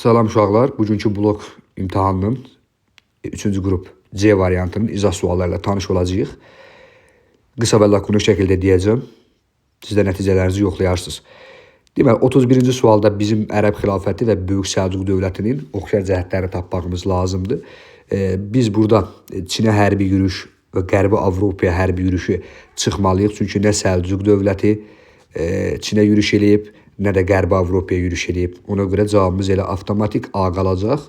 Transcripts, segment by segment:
Salam uşaqlar, bugünkü blok imtahanının 3-cü qrup C variantının izah suallarıyla tanış olacağıq. Qısa və lakonik şəkildə deyəcəm. Siz də nəticələrinizi yoxlayarsınız. Deməli, 31-ci sualda bizim Ərəb xilafəti və Böyük Səlcuq dövlətinin oxşar cəhətlərini tapmağımız lazımdır. Biz burada Çinə hərbi yürüş və Qərbi Avropaya hərbi yürüşü çıxmalıyıq. Çünki nə Səlcuq dövləti Çinə yürüş eləyib, nə də Qərbi Avropaya yürüş eləyib. Ona görə cavabımız elə avtomatik A qalacaq.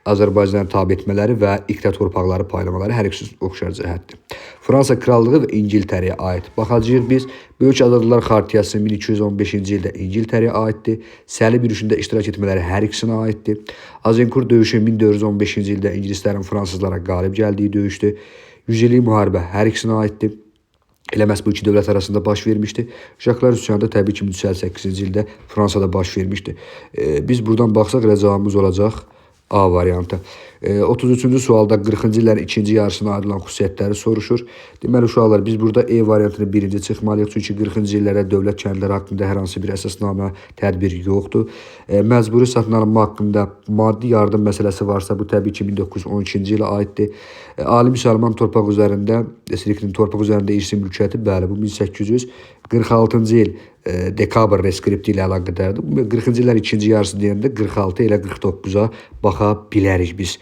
Azərbaycanın tabe etmələri və iqta torpaqları paylamaları hər ikisi oxşar cəhətdir. Fransa Krallığı və İngiltərəyə aid. Baxacağıq biz. Böyük Azadlıqlar Xartiyası 1215-ci ildə İngiltərəyə aiddir. Səlib yürüşündə iştirak etmələri hər ikisinə aiddir. Azincourt döyüşü 1415-ci ildə İngilislərin fransızlara qalib gəldiyi döyüşdür. 100 illik müharibə hər ikisinə aiddir. Elə məhz bu iki dövlət arasında baş vermişdi. Uşaqlar üsyanı da təbii ki 1858-ci ildə Fransada baş vermişdi. Biz buradan baxsaq elə cavabımız olacaq A variantı. 33-cü sualda 40-cı illərin ikinci yarısına ayrılan xüsusiyyətləri soruşur. Deməli uşaqlar biz burada E variantını birinci çıxmalıyıq. Çünki 40-cı illərə dövlət kəndləri haqqında hər hansı bir əsasnamə tədbir yoxdur. Məcburi satın alınma haqqında maddi yardım məsələsi varsa bu təbii ki 1912-ci ilə aiddir. Ali müsəlman torpaq üzərində, torpaq üzərində irsi mülkiyyəti, bəli bu 1846-cı il dekabr reskripti ilə əlaqədardır. 40-cı illərin ikinci yarısı deyəndə 46 ilə 49-a baxa bilərik biz.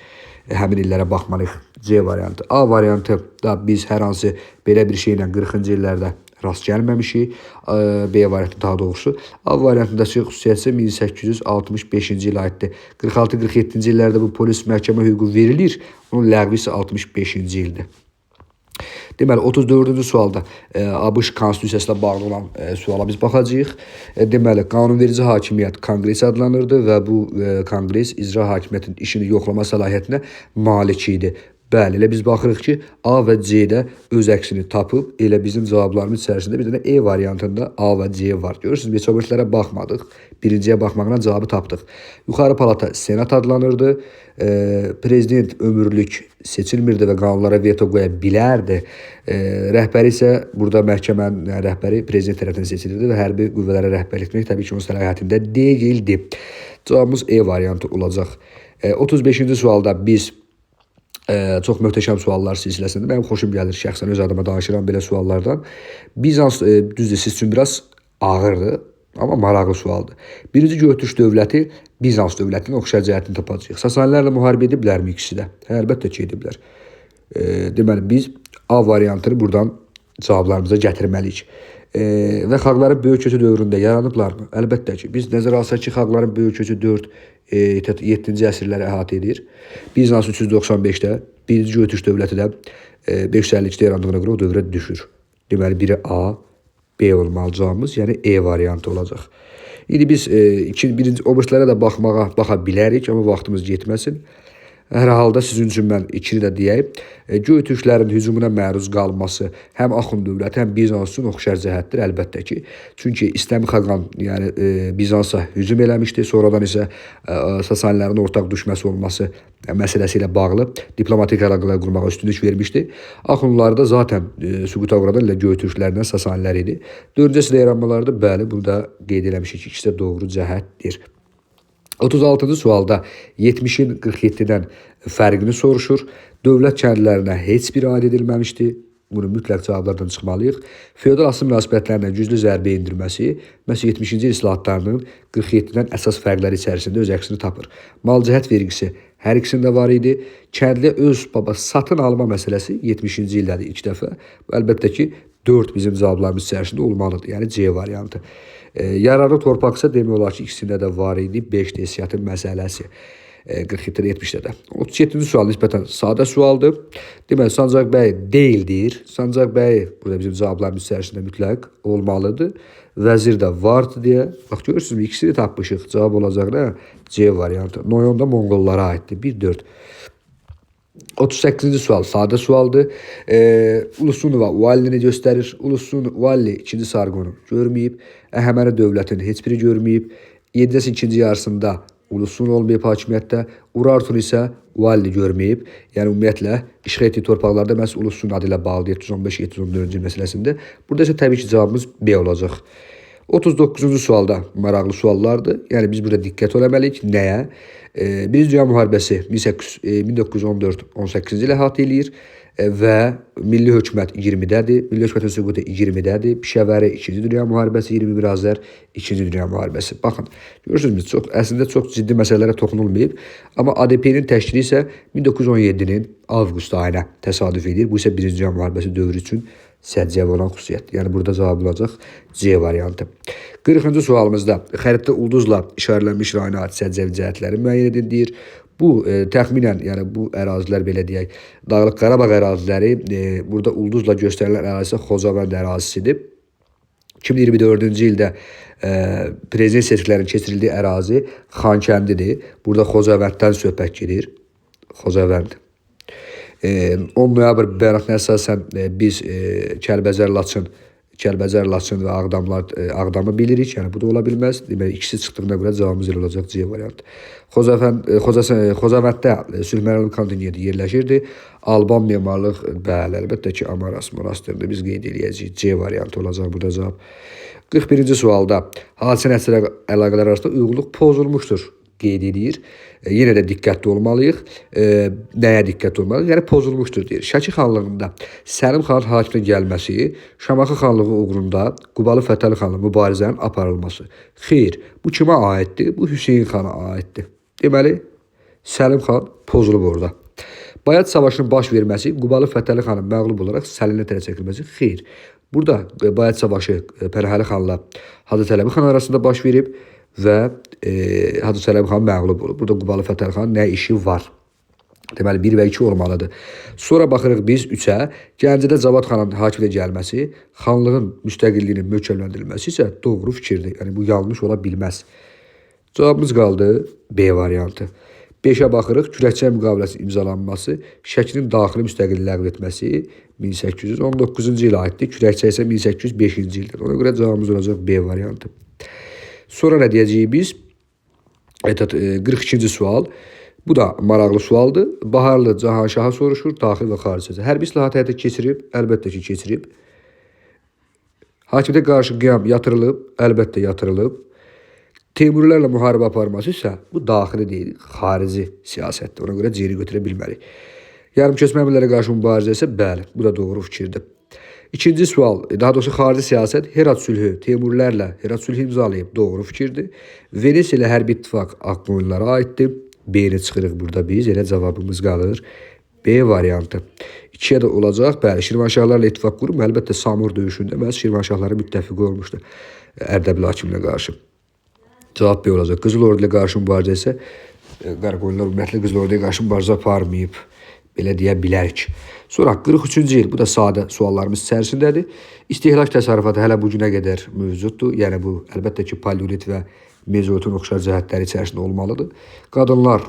Həmin illərə baxmalıyıq. C variantı. A variantı da biz hər hansı belə bir şeylə 40-cı illərdə rast gəlməmişik. B variantı daha doğrusu. A variantındakı xüsusiyyəti 1865-ci ilə aiddir. 46-47-ci illərdə bu polis məhkəmə hüququ verilir. Onun ləğvi isə 65-ci ildir. Deməli, 34-cü sualda ABŞ konstitusiyasına bağlı olan suala biz baxacağıq. Deməli, qanunverici hakimiyyət konqres adlanırdı və bu konqres icra hakimiyyətinin işini yoxlama səlahiyyətinə malik idi. Bəli, elə biz baxırıq ki, A və C-də öz əksini tapıb, elə bizim cavablarımız içərisində bir dənə E variantında A və C var. Görürsünüz, beç obyektlərə baxmadıq. Birinciyə baxmaqla cavabı tapdıq. Yuxarı palata senat adlanırdı. Prezident ömürlük seçilmirdi və qanunlara veto qoya bilərdi. Rəhbəri isə burada məhkəmənin rəhbəri prezident tərəfindən seçilirdi və hərbi qüvvələrə rəhbərlik etmək təbii ki, onun səlahiyyətində deyildi. Cavabımız E variantı olacaq. 35-ci sualda biz çox möhtəşəm suallar silsiləsində mənim xoşum gəlir şəxsən öz adıma danışıram belə suallardan. Bizans düzdür siz üçün biraz ağırdır, amma maraqlı sualdır. Birinci Göytürk dövləti Bizans dövlətinin oxşar cəhətini tapacağıq. Sasanilərlə müharibə ediblərmi ikisi də? Əlbəttə ki ediblər. Deməli biz A variantını buradan cavablarımıza gətirməliyik. Və xalqların böyük köçü dövründə yaranıblarmı? Əlbəttə ki biz nəzərə alsaq ki xalqların böyük köçü 7-ci əsrləri əhatə edir. Bizans 395-də, birinci Göytürk dövləti də 552-də yarandığına görə o dövrə düşür. Deməli biri A, B olmalı cavabımız, yəni E variantı olacaq. İndi biz obyektlərə də baxa bilərik, amma vaxtımız getməsin. Hər halda sizin üçün mən ikini də deyəyim. Göytürklərin hücumuna məruz qalması həm Axund dövləti, həm Bizans üçün oxşar cəhətdir əlbəttə ki. Çünki İstəmi xaqan yəni Bizansa hücum eləmişdi. Sonradan isə Sasanilərin ortaq düşməsi olması məsələsi ilə bağlı diplomatik əlaqələr qurmağa üstünlük vermişdi. Axundlar da zaten süquta uğradan elə Göytürklərdən Sasanilər idi. 4-cü əsrdə yaranmalarında bəli, burada qeyd eləmişik ki, ikisi də doğru cəhətdir. 36-cı sualda 70-in 47-dən fərqini soruşur. Dövlət kəndlərinə heç bir aid edilməmişdi. Bunu mütləq cavablardan çıxmalıyıq. Feodal asıl münasibətlərinə güclü zərbə indirməsi məhz 70-ci il islahatlarının 47-dən əsas fərqləri içərisində öz əksini tapır. Malcəhət vergisi hər ikisində var idi. Kəndli öz satın alma məsələsi 70-ci ildədir ilk dəfə. Əlbəttə ki 4 bizim cavablarımız içərisində olmalıdır. Yəni C variantı. Yararlı torpaq isə demək olar ki ikisində də var idi. 5 desiyatın məsələsi. 47-də 70-də də. 37-ci sual nisbətən sadə sualdır. Deməli, Sancaq bəy deyildir. Sancaq bəy burada bizim cavablarımız içərisində mütləq olmalıdır. Vəzir də vardı deyə. Bax, görürsünüz, ikisini tapmışıq. Cavab olacaq nə? C variantı. Noyon da Monqollara aiddir. 1-4. 38-ci sual sadə sualdır. Ulusunova Vallini göstərir. Ulusun Valli 2-ci Sarqonu görməyib. Əhəməni dövlətin heç biri görməyib. 7-ci ikinci yarısında Ulusun olmayıb hakimiyyətdə. Urartun isə Valli görməyib. Yəni ümumiyyətlə işğal etdiyi torpaqlarda məhz Ulusun adı ilə bağlı 715-714-cü məsələsində. Burada isə təbii ki cavabımız B olacaq. 39-cu sualda maraqlı suallardır. Yəni biz burada diqqət eləməliyik. Nəyə? Birinci Dünya müharibəsi 1914-18-ci ilə əhatə eləyir və milli hökumət 20-dədir. Milli hökumətin süqutu 20-dədir. Pişəvəri 2-ci Dünya müharibəsi, 21 Azər 2-ci Dünya müharibəsi. Baxın, görürsünüz, əslində çox ciddi məsələlərə toxunulmayıb. Amma ADP-nin təşkili isə 1917-nin avqust ayına təsadüf edir. Bu isə Birinci Dünya müharibəsi dövrü üçün səciyyəvi olan xüsusiyyət. Yəni burada cavab olacaq C variantı. 40-cı sualımızda xəritdə ulduzla işarələnmiş rayona aid səciyyəvi cəhətləri müəyyən edilir. Bu təxminən, yəni bu ərazilər belə deyək, Dağlıq Qarabağ əraziləri, burada ulduzla göstərilən ərazi Xocavənd ərazisidir. 2024-cü ildə prezident seçkilərinin keçirildiyi ərazi Xankəndidir. Burada Xocavənddən söhbət gedir. Xocavənd. 10 noyabr bəyanatına əsasən biz Kəlbəcər, Laçın və Ağdamı bilirik. Yəni bu da ola bilməz. Deməli ikisi çıxdığına görə cavabımız elə olacaq C variantı. Xocavənddə sülh mərhələli kontingenti yerləşirdi. Alban memarlıq, bəli, əlbəttə ki, Amaras monastırında biz qeyd eləyəcəyik. C variantı olacaq burada cavab. 41-ci sualda hadisə nəticələri əlaqələr arasında uyğunluq pozulmuşdur qeyd edir. Yenə də diqqətli olmalıyıq. Nəyə diqqətli olmalıyıq? Yəni pozulmuşdur deyir. Şəki xanlığında Səlim xanın hakimiyyətə gəlməsi, Şamaxı xanlığı uğrunda Qubalı Fətəli xanla mübarizənin aparılması. Xeyr, bu kimə aiddir? Bu Hüseyn xana aiddir. Deməli, Səlim xan pozulub orada. Bayat savaşının baş verməsi, Qubalı Fətəli xanın məğlub olaraq Səlinə tərəf çəkilməsi. Xeyr, burada Bayat savaşı Pənahəli xanla Hacı Çələbi xan arasında baş verib və Hacı Çələbi xan məğlub olub. Burada Qubalı Fətəli xan nə işi var? Deməli 1 və 2 olmalıdır. Sonra baxırıq biz 3-ə. Gəncədə Cavad xanın hakimiyyətə gəlməsi, xanlığın müstəqilliyinin möhkəmləndirilməsi isə doğru fikirdir. Yəni bu yanlış ola bilməz. Cavabımız qaldı B variantı. 5-ə baxırıq. Kürəkçay müqaviləsinin imzalanması, Şəkinin daxili müstəqilliyi ləğv etməsi 1819-cu ilə aiddir. Kürəkçay isə 1805-ci ildir. Ona görə cavabımız olacaq B variantı. Sonra nə deyəcəyik biz? 42-ci sual. Bu da maraqlı sualdır. Baharlı Cahanşaha soruşur, daxil və xarici siyasət. Hərbi islahat həyata keçirib, əlbəttə ki, keçirib. Hakimiyyətə qarşı qiyam yatırılıb, əlbəttə yatırılıb. Teymurilərlə müharibə aparması isə bu daxili deyil, xarici siyasətdir. Ona görə C-ni götürə bilmərik. Yarımköçmə əmrlərə qarşı mübarizə isə bəli, bu da doğru fikirdir. İkinci sual, daha doğrusu xarici siyasət, Herat sülhü, Teymurilərlə Herat sülhü imzalayıb, doğru fikirdir. Venesiya ilə hərbi ittifaq Ağqoyunlara aiddir. B-ni çıxırıq burada biz, elə cavabımız qalır. B variantı. 2-yə də olacaq, bəli, Şirvanşahlarla ittifaq qurub, əlbəttə Samur döyüşündə məhz Şirvanşahların müttəfiqi olmuşdu Ərdəbil hakiminə qarşı. Cavab B olacaq. Qızıl Ordu ilə qarşı mübarizə isə Qaraqoyunlar ümumiyyətlə Qızıl Orduya qarşı mübarizə aparmayıb. Belə deyə bilərik. Sonra 43-cü il, bu da sadə suallarımız içərisindədir. İstehlak təsərrüfatı hələ bu günə qədər mövcuddur. Yəni bu əlbəttə ki, paleolit və mezolitin oxşar cəhətləri içərisində olmalıdır. Qadınlar,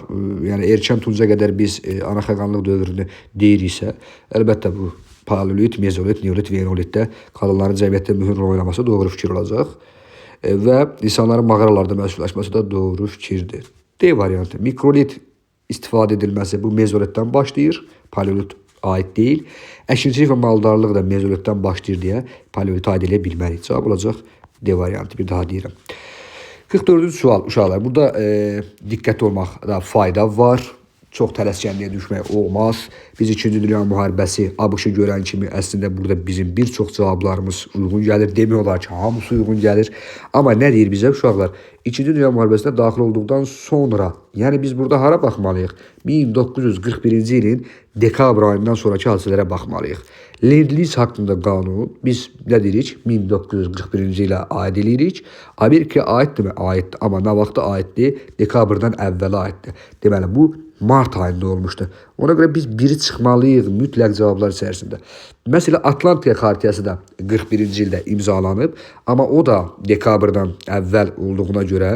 yəni erkən tunca qədər biz ana xəqanlıq dövrünü deyiriksə, əlbəttə bu paleolit, mezolit, neolit və enolitdə qadınların cəmiyyətdə mühüm rol oynaması doğru fikir olacaq. Və insanların mağaralarda məskunlaşması da doğru fikirdir. D variantı. Mikrolit istifadə edilməsi bu mezolitdən başlayır. Paleolit aid deyil. Əkinçilik və maldarlıq da mezolitdən başlayır deyə paleolitə aid edə bilmərik. Cavab olacaq D variantı. Bir daha deyirəm. 44-cü sual uşaqlar. Burada diqqətli olmaqda fayda var. Çox tələskənliyə düşmək olmaz. Biz 2-ci Dünya müharibəsi ABŞ-ı görən kimi əslində burada bizim bir çox cavablarımız uyğun gəlir. Demək olar ki, hamısı uyğun gəlir. Amma nə deyir bizə uşaqlar? 2-ci Dünya müharibəsinə daxil olduqdan sonra, yəni biz burada hara baxmalıyıq? 1941-ci ilin dekabr ayından sonraki hadisələrə baxmalıyıq. Lend-Liz haqqında qanun biz nə deyirik? 1941-ci ilə aid edirik. Amerikaya aiddirmi? Aiddir. Amma nə vaxta aiddir? Dekabrdan əvvələ aiddir. Deməli, bu mart ayında olmuşdu. Ona görə biz biri çıxmalıyıq mütləq cavablar içərisində. Məsələn, Atlantika xaritəsi də 41-ci ildə imzalanıb, amma o da dekabrdan əvvəl olduğuna görə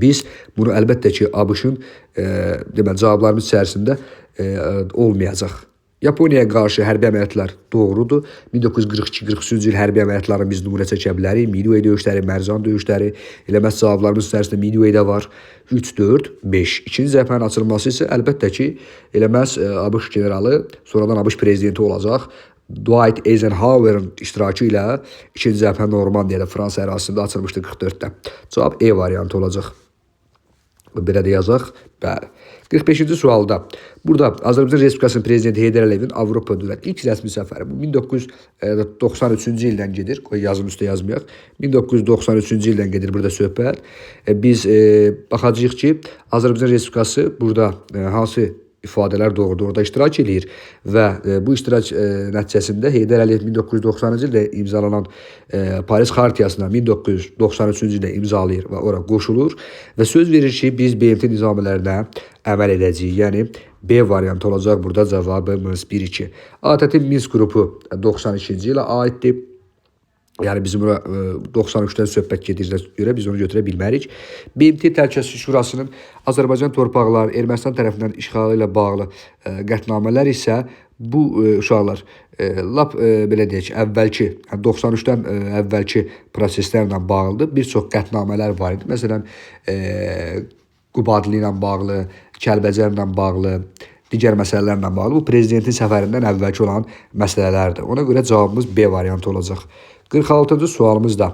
biz bunu əlbəttə ki, ABŞ-ın cavablarımız içərisində olmayacaq. Yaponiyaya qarşı hərbi əməliyyatlar doğrudur. 1942-43-cü il hərbi əməliyyatlarını biz nümunə çəkə bilərik. Midway döyüşləri, Mərzan döyüşləri, elə məhz cavablarımız içərisində Midway-də var. 3, 4, 5. İkinci cəbhənin açılması isə əlbəttə ki, elə məhz ABŞ generalı, sonradan ABŞ prezidenti olacaq. Dwight Eisenhower'ın iştirakı ilə 2-ci Cəbhə Normandiyada Fransa ərazisində açılmışdı 44-də. Cavab E variantı olacaq. Belə də yazaq. Bəli. 45-ci sualda. Burada Azərbaycan Respublikasının prezidenti Heydər Əliyevin Avropa dövlət ilk rəsmi səfəri. Bu 1993-cü ildən gedir. Qoy yazım üstə yazmayaq. 1993-cü ildən gedir burada söhbət. Biz baxacağıq ki, Azərbaycan Respublikası burada hansı ifadələr doğrudur orada iştirak edir və bu iştirak nəticəsində Heydər Əliyev 1990-cı ildə imzalanan Paris Xartiyasına 1993-cü ildə imzalayır və ora qoşulur və söz verir ki, biz BMT nizamələrinə əməl edəcəyik. Yəni B variantı olacaq burada cavabımız 1-2. ATƏT Minsk qrupu 92-ci ilə aiddir. Yəni bizim bura 93-dən söhbət gedirsə görə biz onu götürə bilmərik. BMT Təhlükəsizlik Şurasının Azərbaycan torpaqları Ermənistan tərəfindən işğalı ilə bağlı qətnamələr isə bu uşaqlar lap belə deyək, əvvəlki 93-dən əvvəlki proseslərlə bağlıdır. Bir çox qətnamələr var idi. Məsələn, Qubadlı ilə bağlı, Kəlbəcər ilə bağlı, digər məsələlərlə bağlı. Bu prezidentin səfərindən əvvəlki olan məsələlərdir. Ona görə cavabımız B variantı olacaq. 46-cı sualımız da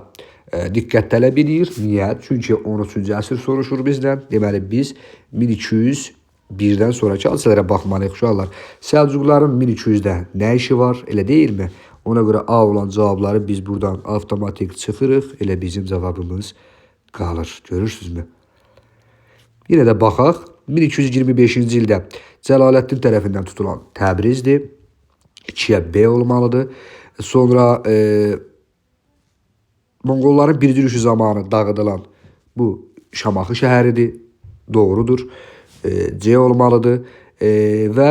diqqət tələb edir. Niyə? Çünki 13-cü əsr soruşur bizdən. Deməli, biz 1201-dən sonraki hadisələrə baxmalıyıq uşaqlar. Səlcuqların 1200-də nə işi var? Elə deyilmi? Ona görə A olan cavabları biz buradan avtomatik çıxırıq. Elə bizim cavabımız qalır. Görürsünüzmü? Yenə də baxaq. 1225-ci ildə Cəlaləddin tərəfindən tutulan Təbrizdir. 2-yə B olmalıdır. Sonra Monqolların bir yürüyüşü zamanı dağıdılan bu Şamaxı şəhəridir. Doğrudur. C olmalıdır. Və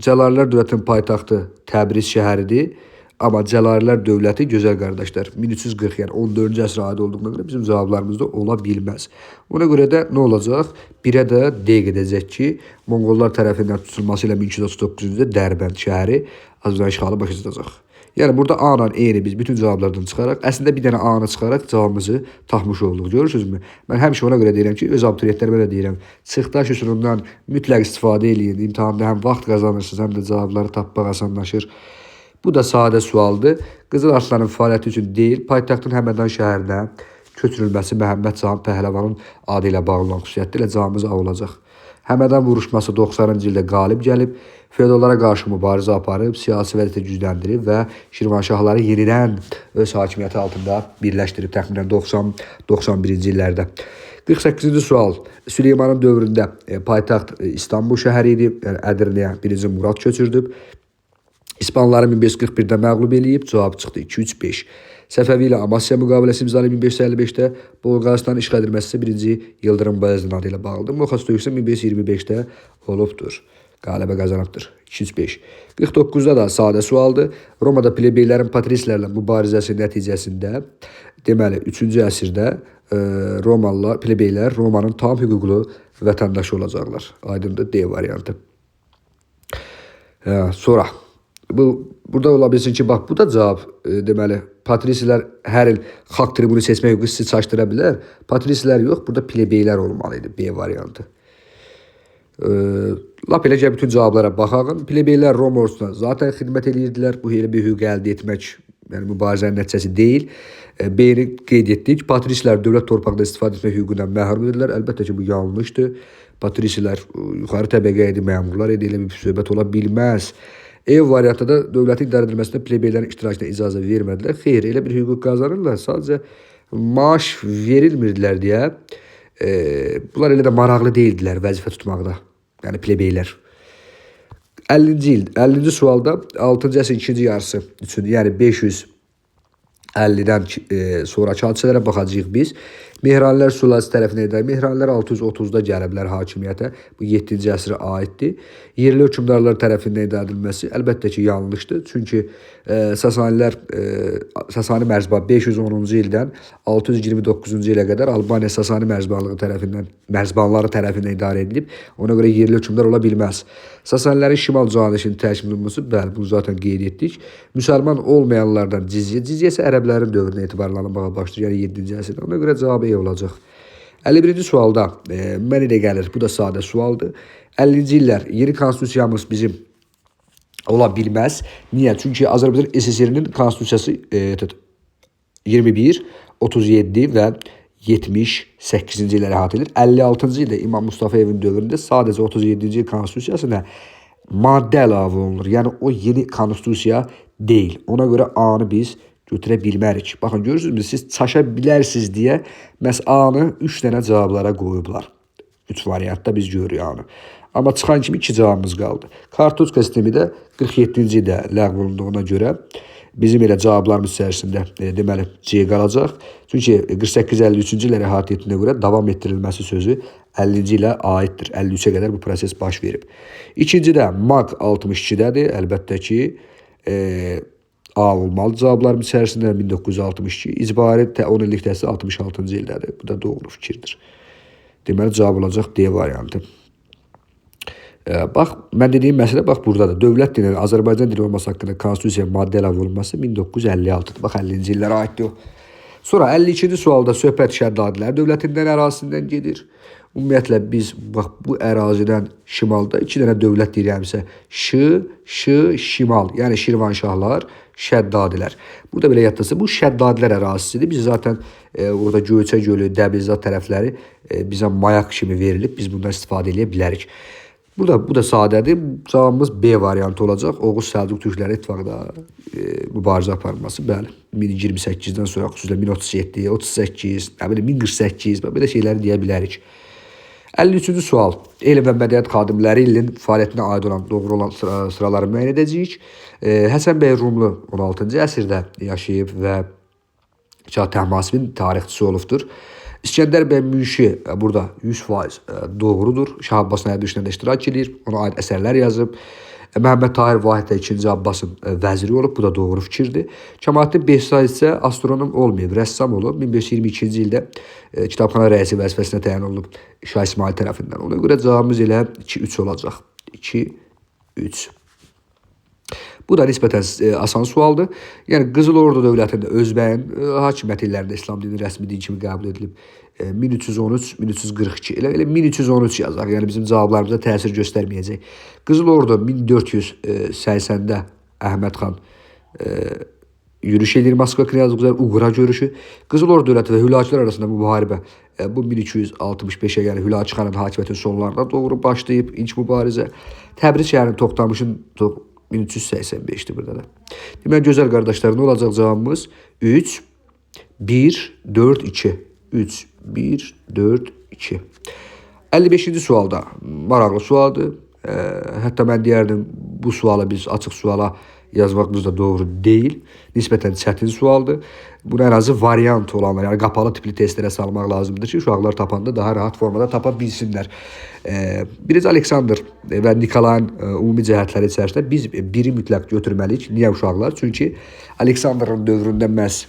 Cəlalilər dövlətinin paytaxtı Təbriz şəhəridir. Amma Cəlalilər dövləti gözəl qardaşlar 1340 yəni 14-cü əsrə aid olduğuna görə bizim cavablarımız da ola bilməz. Ona görə də nə olacaq? 1-ə də D gedəcək ki, Monqollar tərəfindən tutulması ilə 1239-cu ildə Dərbənd şəhəri Azərbaycan işğalı başa çatacaq. Yəni burada A ilə E-ni biz bütün cavablardan çıxaraq, əslində bir dənə A-nı çıxaraq cavabımızı tapmış olduq. Görürsünüzmü? Mən həmişə ona görə deyirəm ki, öz abituriyentlərimə də deyirəm. Çıxdaş üsulundan mütləq istifadə eləyin. İmtahanda həm vaxt qazanırsınız, həm də cavabları tapmaq asanlaşır. Bu da sadə sualdır. Qızıl Arslanın fəaliyyəti üçün deyil, paytaxtın Həmədan şəhərinə köçürülməsi Məhəmməd Cahan Pəhləvanın adı ilə bağlı olan xüsusiyyətdir. Elə cavabımız A olacaq. Həmədan vuruşması 90-cı ildə qalib gəlib, feodallara qarşı mübarizə aparıb, siyasi vəziyyəti gücləndirib və Şirvanşahları yenidən öz hakimiyyəti altında birləşdirib təxminən 90-91-ci illərdə. 48-ci sual. Süleymanın dövründə paytaxt İstanbul şəhəri idi. Yəni Ədirnəyə 1-ci Murad köçürdüb. İspanlıları 1541-də məğlub eləyib. Cavab çıxdı 2-3-5. Səfəvi ilə Amasya müqaviləsi imzalı 1555-də, Bolqarıstanın işğal edilməsi isə 1-ci Yıldırım Bayezidin adı ilə bağlıdır. Moxas döyüşü 1525-də olubdur. Qələbə qazanıbdır. 2-3-5. 49-da da sadə sualdır. Romada plebeylərin patrislərlə mübarizəsi nəticəsində, deməli 3-cü əsrdə Romalılar, plebeylər Romanın tam hüquqlu vətəndaşı olacaqlar. Aydındır, D variantı. Sonra burada ola bilsin ki, bax, bu da cavab, deməli, patrislər hər il xalq tribunu seçmək hüququ sizi çaşdıra bilər. Patrislər yox, burada plebeylər olmalıydı, B variantı. Lap eləcə bütün cavablara baxağın. Plebeylər Roma ordusuna zaten xidmət edirdilər. Bu elə bir hüquq əldə etmək, yəni mübarizənin nəticəsi deyil. B-ni qeyd etdik. Patrislər dövlət torpağında istifadə etmək hüququndan məhrum edirlər. Əlbəttə ki, bu yanlışdır. Patrislər yuxarı təbəqə idi, məmurlar idi, elə bir söhbət ola bilməz. E variantı da dövlətin idarə edilməsində plebeylərin iştirakına icazə vermədilər. Xeyr, elə bir hüquq qazanırlar. Sadəcə maaş verilmirdilər deyə. Bunlar elə də maraqlı deyildilər vəzifə tutmaqda. Yəni plebeylər. 50-ci sualda 6-cı əsrin ikinci yarısı üçün, yəni 550-dən sonraki hadisələrə baxacağıq biz. Mehranilər sülalası tərəfindən edildi. Mehranilər 630-da gəliblər hakimiyyətə. Bu 7-ci əsrə aiddir. Yerli hökmdarlar tərəfindən idarə edilməsi əlbəttə ki, yanlışdır. Çünki Sasani mərzban 510-cu ildən 629-cu ilə qədər Albaniya Sasani mərzbanları tərəfindən idarə edilib. Ona görə yerli hökmdar ola bilməz. Sasanilərin şimal canişini təşkil olunması, bəli, bunu zaten qeyd etdik. Müsəlman olmayanlardan cizyə isə ərəblərin dövrünə etibarla alınmağa başlayır, yəni 7-ci əsrdə. Ona görə cavabı E olacaq. 51-ci sualda mənə də gəlir, bu da sadə sualdır. 50-ci illər yeni konstitusiyamız bizim Ola bilməz. Niyə? Çünki Azərbaycan SSR-nin konstitusiyası 21, 37 və 78-ci illəri əhatə edir. 56-cı ildə İmam Mustafayevin dövründə sadəcə 37-ci il konstitusiyasına maddə əlavə olunur. Yəni o yeni konstitusiya deyil. Ona görə A-nı biz götürə bilmərik. Baxın, görürsünüzmü? Siz çaşa bilərsiniz deyə məhz A-nı 3 dənə cavablara qoyublar. 3 variantda biz görürük A-nı. Amma çıxan kimi 2 cavabımız qaldı. Kartoçka sistemi də 47-ci ildə ləğv olunduğuna görə bizim elə cavablarımız içərisində deməli C qalacaq. Çünki 48-53-cü illəri əhatə etdiyinə görə davam etdirilməsi sözü 50-ci ilə aiddir. 53-ə qədər bu proses baş verib. İkincidə MAQ 62-dədir. Əlbəttə ki, A olmalı cavablarımız içərisində 1962. İcbari 10 illik təhsil 66-cı ildədir. Bu da doğru fikirdir. Deməli cavab olacaq D variantı. Bax, mən dediyim məsələ bax buradadır. Dövlət dilinin Azərbaycan dili olması haqqında konstitusiya maddə əlavə olunması 1956-dır. Bax 50-ci illərə aiddir o. Sonra 52-ci sualda söhbət Şəddadilər dövlətindən ərazisindən gedir. Ümumiyyətlə biz bax bu ərazidən şimalda 2 dənə dövlət deyirəmsə şimal, yəni Şirvanşahlar, Şəddadilər. Burada belə yaddısa bu Şəddadilər ərazisidir. Biz zaten orada Göyçə gölü, Dəbilzad tərəfləri bizə mayak kimi verilib. Biz bundan istifadə edə bilərik. Bu da sadədir. Cavabımız B variantı olacaq. Oğuz Səlcuq Türkləri İttifaqda mübarizə aparılması. Bəli, 1028-dən sonra xüsusilə 1037, 38, nə bilim 1048 belə şeyləri deyə bilərik. 53-cü sual. Elm və mədəniyyət xadimləri ilin fəaliyyətinə aid olan doğru olan sıraları müəyyən edəcəyik. Həsən bəy Rumlu 16-cı əsrdə yaşayıb və Şah Təhmasibin tarixçisi olubdur. İskəndər bəy Münşi burada 100% doğrudur. Şah Abbasın hərbi işlərində iştirak edir. Ona aid əsərlər yazıb. Məhəmməd Tahir Vahid də 2-ci Abbasın vəziri olub. Bu da doğru fikirdir. Kəmalettin Behzad isə astronom olmayıb, rəssam olub. 1522-ci ildə kitabxana rəisi vəzifəsinə təyin olunub Şah İsmail tərəfindən. Ona görə cavabımız elə 2-3 olacaq. 2-3. Bu da nisbətən asan sualdır. Yəni Qızıl Ordu dövlətində Özbəyin hakimiyyəti illərində İslam dini rəsmi din kimi qəbul edilib. 1313-1342. Elə 1313 yazaq. Yəni bizim cavablarımıza təsir göstərməyəcək. Qızıl Ordu 1480-də Əhməd xan yürüş edir Moskva Knyazlıqlar Uğra görüşü. Qızıl Ordu dövləti və Hülakülər arasında bu müharibə bu 1265-ə yəni Hülakü xanın hakimiyyətinin sonlarına doğru başlayıb ilk mübarizə. Təbriz şəhərinin Toxtamışın 1385'ti burada da. Deməli, gözəl qardaşlar, nə olacaq cavabımız? 3, 1, 4, 2. 3, 1, 4, 2. 55-ci sualda maraqlı sualdır. Hətta mən deyərdim, bu sualı biz açıq suala yazmağımız da doğru deyil. Nisbətən çətin sualdır. Bunu ən azı variant olanlar, yəni qapalı tipli testlərə salmaq lazımdır ki, uşaqlar tapanda daha rahat formada tapa bilsinlər. Birinci Aleksandr və Nikolayın ümumi cəhətləri içərisində biz biri mütləq götürməliyik. Niyə uşaqlar? Çünki Aleksandrın dövründə məhz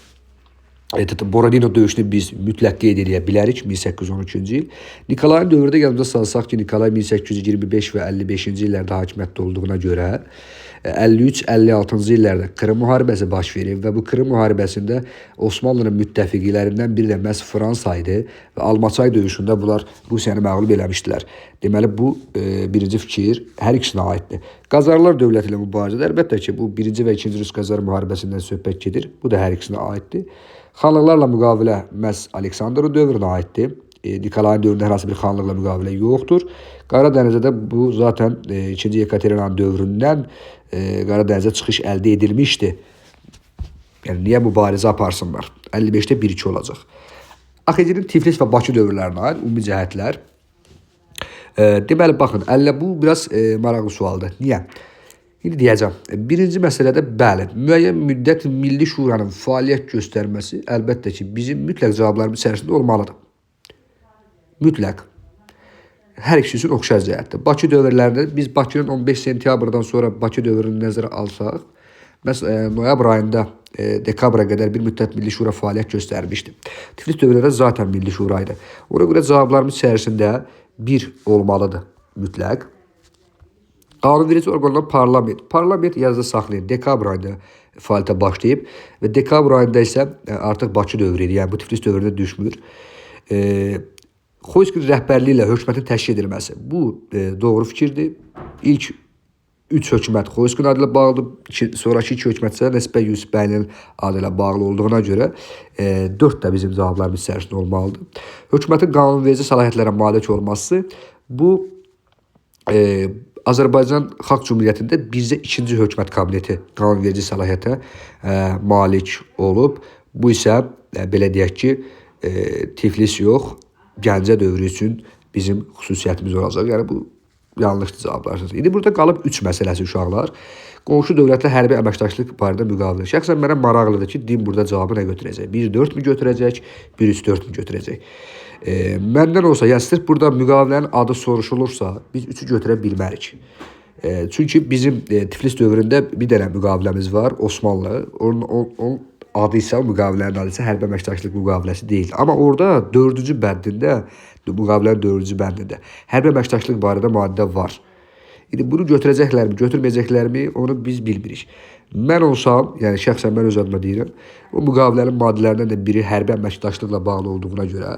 Borodino döyüşünü biz mütləq qeyd edə bilərik 1813-cü il. Nikolayın dövründə yanımıza salsaq ki, Nikolay 1825 və 55-ci illərdə hakimiyyətdə olduğuna görə 53-56-cı illərdə Krım müharibəsi baş verib və bu Krım müharibəsində Osmanlının müttəfiqlərindən biri də məhz Fransa idi və Almaçay döyüşündə bunlar Rusiyanı məğlub eləmişdilər. Deməli, bu birinci fikir hər ikisinə aiddir. Qazarlar dövləti ilə mübarizədə əlbəttə ki, bu birinci və ikinci Rus-Qazar müharibəsindən söhbət gedir. Bu da hər ikisinə aiddir. Xanlıqlarla müqavilə məhz Aleksandrın dövrünə aiddir. Nikolayın dövründə hər hansı bir xanlıqla müqavilə yoxdur. Qaradənizdə də bu zaten 2-ci Yekaterinanın dövründən Qaradənizə çıxış əldə edilmişdi. Yəni niyə mübarizə aparsınlar? 55-də 1-2 olacaq. AXC-nin Tiflis və Bakı dövrlərinə aid ümumi cəhətlər. Deməli, baxın, bu biraz maraqlı sualdır. Niyə? İndi deyəcəm. Birinci məsələdə bəli, müəyyən müddət Milli Şuranın fəaliyyət göstərməsi əlbəttə ki, bizim mütləq cavablarımız içərisində olmalıdır. Mütləq. Hər ikisi üçün oxşar cəhətdir. Bakı dövrlərində biz Bakının 15 sentyabrdan sonra Bakı dövrünü nəzərə alsaq, məsələn, noyabr ayında dekabra qədər bir müddət Milli Şura fəaliyyət göstərmişdi. Tiflis dövrlərində zaten Milli Şura idi. Ona görə cavablarımız içərisində 1 olmalıdır mütləq. Qanunverici orqanlar parlament. Parlament yazıda saxlayın. Dekabr ayında fəaliyyətə başlayıb və dekabr ayında isə artıq Bakı dövrü idi. Yəni bu Tiflis dövründə düşmür. Xoyski rəhbərliyi ilə hökumətin təşkil edilməsi. Bu doğru fikirdir. İlk 3 hökumət Xoyskun adı ilə bağlıdır. Sonrakı 2 hökumət isə Nəsibə Yusifbəyinin adı ilə bağlı olduğuna görə 4 də bizim cavablarımız içərisində olmalıdır. Hökumətin qanunverici səlahiyyətlərə malik olması bu Azərbaycan Xalq Cümhuriyyətində bizdə ikinci hökumət kabineti qanunverici səlahiyyətə malik olub. Bu isə belə deyək ki, Tiflis yox, Gəncə dövrü üçün bizim xüsusiyyətimiz olacaq. Yəni bu yanlışdır cavablar. İndi burada qalıb 3 məsələsi uşaqlar. Qonşu dövlətlə hərbi əməkdaşlıq barədə müqavilə. Şəxsən mənə maraqlıdır ki, din burada cavabı nə götürəcək? 1-4 mü götürəcək, 1-3-4 mü götürəcək? Məndən olsa, yəni sırf burada müqavilənin adı soruşulursa, biz 3-ü götürə bilmərik. Çünki bizim Tiflis dövründə bir dənə müqaviləmiz var, Osmanlı. Onun adı isə, müqavilənin adı isə hərbi əməkdaşlıq müqaviləsi deyil. Amma orada 4-cü bəndində, müqavilənin 4-cü bəndində hərbi əməkdaşlıq barədə maddə var. İndi bunu götürəcəklərmi, götürməyəcəklərmi, onu biz bilmirik. Mən olsam, yəni şəxsən mən öz adıma deyirəm, o müqavilənin maddələrindən də biri hərbi əməkdaşlıqla bağlı olduğuna görə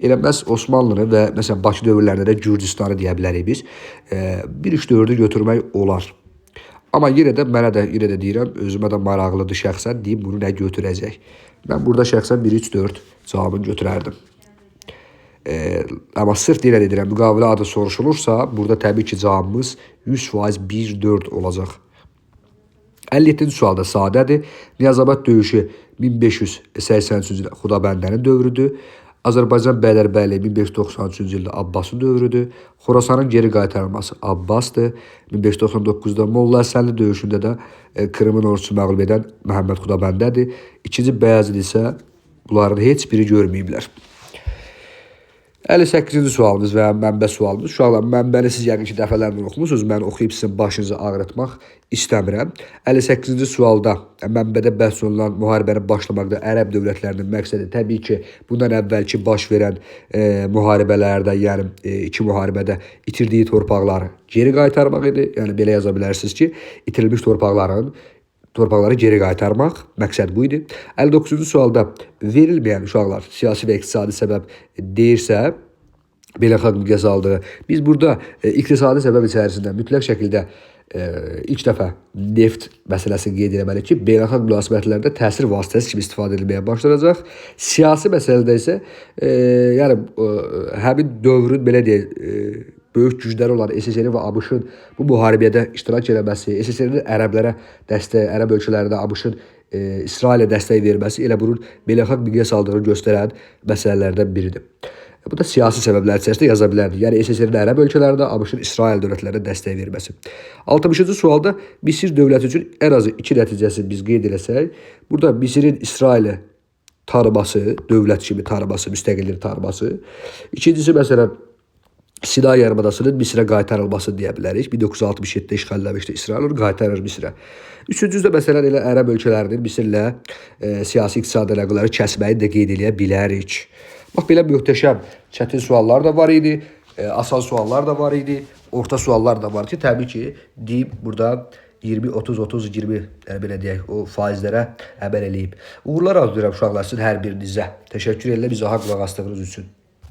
elə məhz Osmanlını və məsələn Bakı dövrlərində də Gürcüstanı deyə bilərik biz. 1-3-4-ü götürmək olar. Amma yenə də deyirəm, özümə də maraqlıdır şəxsən, deyim bunu nə götürəcək. Mən burada şəxsən 1-3-4 cavabını götürərdim. Amma sırf yenə deyirəm, müqavilə adı soruşulursa, burada təbii ki, cavabımız 100% 1-4 olacaq. 57-ci sualda sadədir. Niyazabad döyüşü 1583-cü ildə Xudabəndənin dövrüdür. Azərbaycan Bəylərbəyliyi 1593-cü ildə Abbasın dövrüdür. Xorasanın geri qaytarılması Abbasdır. 1599-da Molla Həsənli döyüşündə də Krımın ordusu məğlub edən Məhəmməd Xudabəndədir. İkinci Bəyazid isə bunların heç biri görməyiblər. 58-ci sualımız və mənbə sualımız. Uşaqlar, mənbəni siz yəqin ki, dəfələrlə oxumusunuz. Mən oxuyub sizin başınızı ağrıtmaq istəmirəm. 58-ci sualda mənbədə bəhs olunan müharibəni başlamaqda ərəb dövlətlərinin məqsədi təbii ki, bundan əvvəlki baş verən müharibələrdə, yəni iki müharibədə itirdiyi torpaqları geri qaytarmaq idi. Yəni belə yaza bilərsiniz ki, itirilmiş torpaqları geri qaytarmaq, məqsəd bu idi. 59-cu sualda verilməyən uşaqlar siyasi və iqtisadi səbəb deyirsə, beynəlxalq miqyas aldığı. Biz burada iqtisadi səbəb içərisində mütləq şəkildə ilk dəfə neft məsələsini qeyd etməliyik ki, beynəlxalq münasibətlərdə təsir vasitəsi kimi istifadə edilməyə başlanacaq. Siyasi məsələdə isə yəni həmin dövrün belə deyək, böyük gücləri olan SSR və ABŞ-ın bu müharibədə iştirak etməsi, SSR-nin ərəblərə dəstək, ərəb ölkələrində ABŞ-ın İsrailə dəstək verməsi elə bunun beynəlxalq miqyas aldığını göstərən məsələlərdən biridir. Bu da siyasi səbəblər içərisində yaza bilərdik. Yəni SSR-in ərəb ölkələrində, ABŞ-ın İsrail dövlətlərinə dəstək verməsi. 60-cı sualda Misir dövləti üçün ən azı 2 nəticəsi biz qeyd eləsək, burada Misirin İsrailə tanıması, dövlət kimi tanıması, müstəqillik tanıması. İkincisi məsələn Sinay yarımadasının Misirə qaytarılması deyə bilərik. 1967-də işğal eləmişdi İsrail, onu qaytarır Misirə. Üçüncüsü də məsələn elə ərəb ölkələrinin Misirlə siyasi iqtisadi əlaqələri kəsməyini də qeyd eləyə bilərik. Bax, belə möhtəşəm, çətin suallar da var idi, asan suallar da var idi, orta suallar da var ki, təbii ki, deyib burada 20, 30, 30, 20 belə deyək, o faizlərə əməl eləyib. Uğurlar arzulayıram uşaqlar sizin hər birinizə. Təşəkkür edirəm bizə qulaq asdığınız üçün.